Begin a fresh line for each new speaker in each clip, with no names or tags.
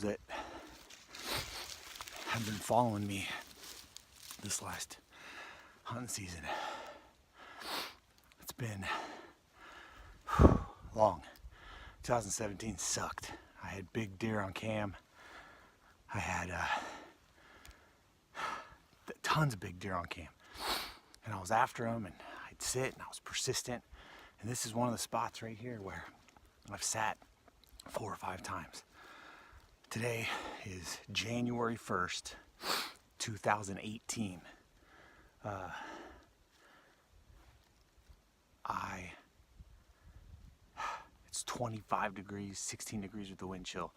that have been following me this last hunting season. It's been long. 2017 sucked. I had big deer on cam. I had tons of big deer on cam. And I was after them, and I'd sit, and I was persistent. And this is one of the spots right here where I've sat 4 or 5 times. Today is January 1st, 2018. It's 25 degrees, 16 degrees with the wind chill.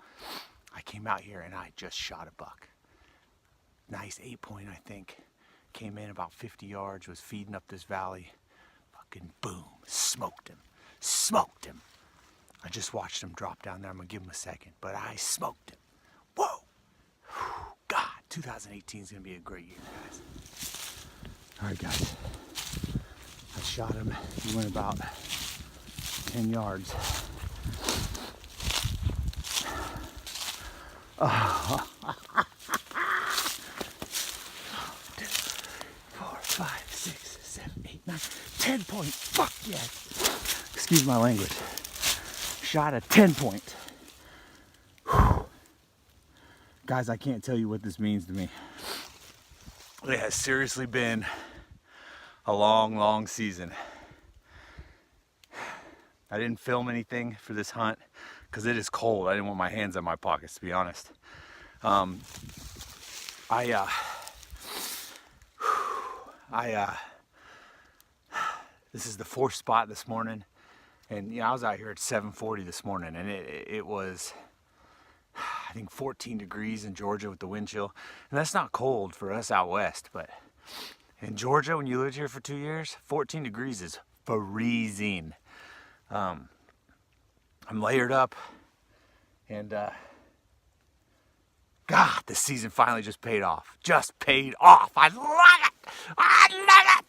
I came out here and I just shot a buck. Nice 8-point, I think. Came in about 50 yards, was feeding up this valley. Fucking boom, smoked him. Smoked him. I just watched him drop down there. I'm gonna give him a second, but I smoked him. Whoa! God, 2018 is gonna be a great year, guys. All right, guys. I shot him. He went about 10 yards. 4, 5, 6, 7, 8, 9, 10 point. Fuck yes. Excuse my language. Shot a 10-point. Guys, I can't tell you what this means to me. It has seriously been a long, long season. I didn't film anything for this hunt because it is cold. I didn't want my hands in my pockets, to be honest. This is the 4th spot this morning, and I was out here at 7:40 this morning, and it was, I think, 14 degrees in Georgia with the wind chill, and that's not cold for us out west, but in Georgia, when you lived here for 2 years, 14 degrees is freezing. I'm layered up, and God, this season finally just paid off. Just paid off. I love it. I love it.